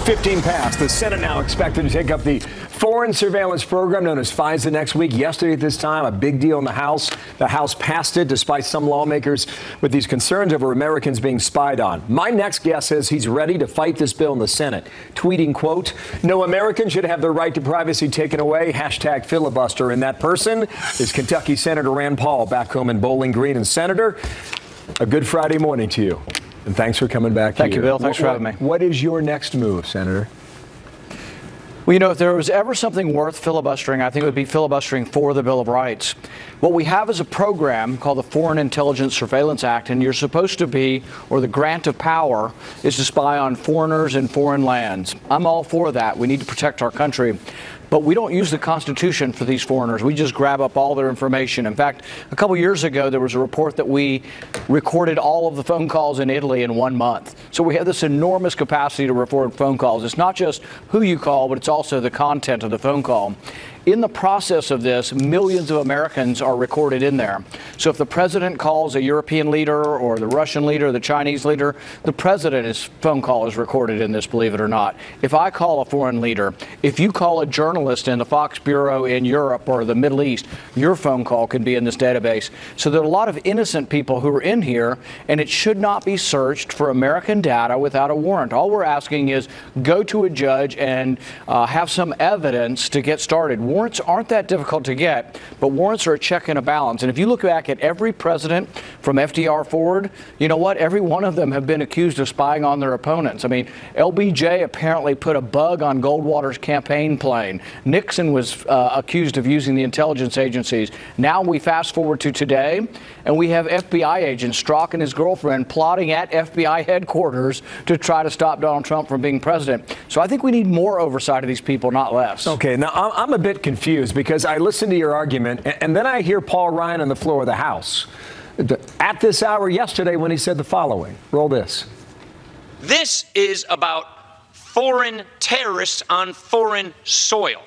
15 past. The Senate now expected to take up the foreign surveillance program known as FISA next week. Yesterday at this time, a big deal in the House. The House passed it despite some lawmakers with these concerns over Americans being spied on. My next guest says he's ready to fight this bill in the Senate, tweeting, quote, "No American should have their right to privacy taken away. Hashtag filibuster." And that person is Kentucky Senator Rand Paul, back home in Bowling Green. And Senator, a good Friday morning to you. And thanks for coming back here. Thank you, Bill. Thanks for having me. What is your next move, Senator? Well, you know, if there was ever something worth filibustering, I think it would be filibustering for the Bill of Rights. What we have is a program called the Foreign Intelligence Surveillance Act, and you're supposed to be, or the grant of power, is to spy on foreigners in foreign lands. I'm all for that. We need to protect our country. But we don't use the Constitution for these foreigners. We just grab up all their information. In fact, a couple years ago, there was a report that we recorded all of the phone calls in Italy in 1 month. So we have this enormous capacity to record phone calls. It's not just who you call, but it's also the content of the phone call. In the process of this, millions of Americans are recorded in there. So if the president calls a European leader or the Russian leader, or the Chinese leader, the president's phone call is recorded in this, believe it or not. If I call a foreign leader, if you call a journalist in the Fox Bureau in Europe or the Middle East, your phone call can be in this database. So there are a lot of innocent people who are in here, and it should not be searched for American data without a warrant. All we're asking is go to a judge and have some evidence to get started. Warrants aren't that difficult to get, but warrants are a check and a balance. And if you look back at every president from FDR forward, you know what? Every one of them have been accused of spying on their opponents. I mean, LBJ apparently put a bug on Goldwater's campaign plane. Nixon was accused of using the intelligence agencies. Now we fast forward to today, and we have FBI agents, Strzok and his girlfriend, plotting at FBI headquarters to try to stop Donald Trump from being president. So I think we need more oversight of these people, not less. Okay, now I'm a bit confused because I listened to your argument, and then I hear Paul Ryan on the floor of the House at this hour yesterday when he said the following. Roll this. This is about foreign terrorists on foreign soil.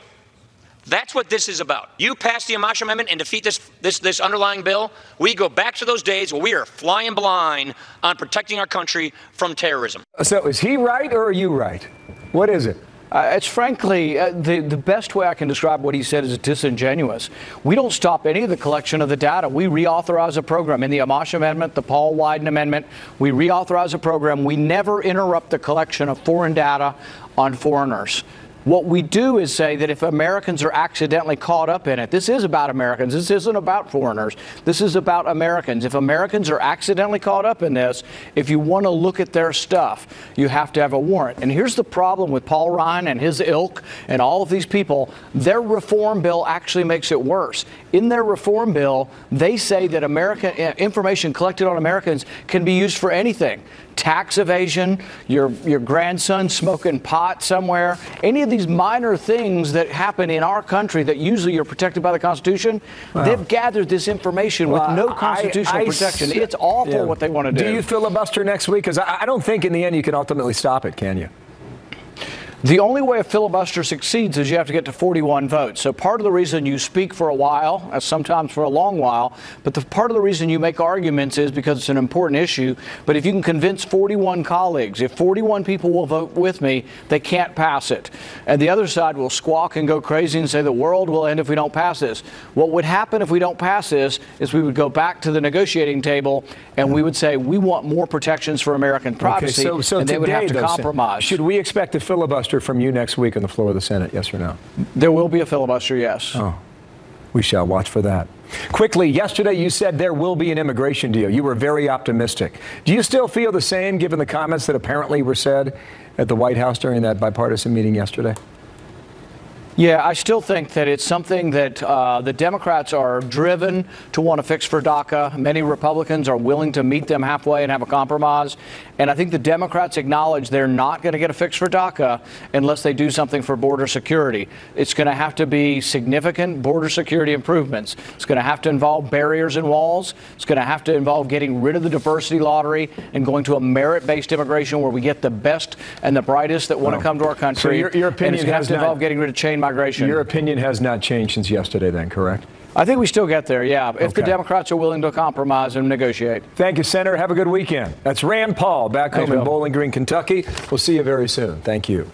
That's what this is about. You pass the Amash Amendment and defeat this underlying bill, we go back to those days where we are flying blind on protecting our country from terrorism. So is he right or are you right? What is it? It's frankly, the best way I can describe what he said is disingenuous. We don't stop any of the collection of the data. We reauthorize a program. In the Amash Amendment, the Paul Wyden Amendment, we reauthorize a program. We never interrupt the collection of foreign data on foreigners. What we do is say that if Americans are accidentally caught up in it, this is about Americans. This isn't about foreigners. This is about Americans. If Americans are accidentally caught up in this, if you want to look at their stuff, you have to have a warrant. And here's the problem with Paul Ryan and his ilk and all of these people. Their reform bill actually makes it worse. In their reform bill, they say that information collected on Americans can be used for anything. Tax evasion, your grandson smoking pot somewhere, any of these minor things that happen in our country that usually are protected by the Constitution, they've gathered this information with no constitutional protection. It's awful what they want to do. Do you filibuster next week? Because I don't think in the end you can ultimately stop it, can you? The only way a filibuster succeeds is you have to get to 41 votes. So part of the reason you speak for a while, sometimes for a long while, but part of the reason you make arguments is because it's an important issue. But if you can convince 41 colleagues, if 41 people will vote with me, they can't pass it. And the other side will squawk and go crazy and say the world will end if we don't pass this. What would happen if we don't pass this is we would go back to the negotiating table and we would say we want more protections for American privacy, and they would have to compromise. Should we expect a filibuster from you next week on the floor of the Senate, yes or no? There will be a filibuster, yes. Oh, we shall watch for that. Quickly, yesterday you said there will be an immigration deal. You were very optimistic. Do you still feel the same given the comments that apparently were said at the White House during that bipartisan meeting yesterday? Yeah, I still think that it's something that the Democrats are driven to want to fix for DACA. Many Republicans are willing to meet them halfway and have a compromise. And I think the Democrats acknowledge they're not going to get a fix for DACA unless they do something for border security. It's going to have to be significant border security improvements. It's going to have to involve barriers and walls. It's going to have to involve getting rid of the diversity lottery and going to a merit-based immigration where we get the best and the brightest that want to come to our country. So your opinion and it's going to have to involve getting rid of chain migration. Your opinion has not changed since yesterday then, correct? I think we still get there, yeah, if the Democrats are willing to compromise and negotiate. Thank you, Senator. Have a good weekend. That's Rand Paul back home in Bowling Green, Kentucky. We'll see you very soon. Thank you.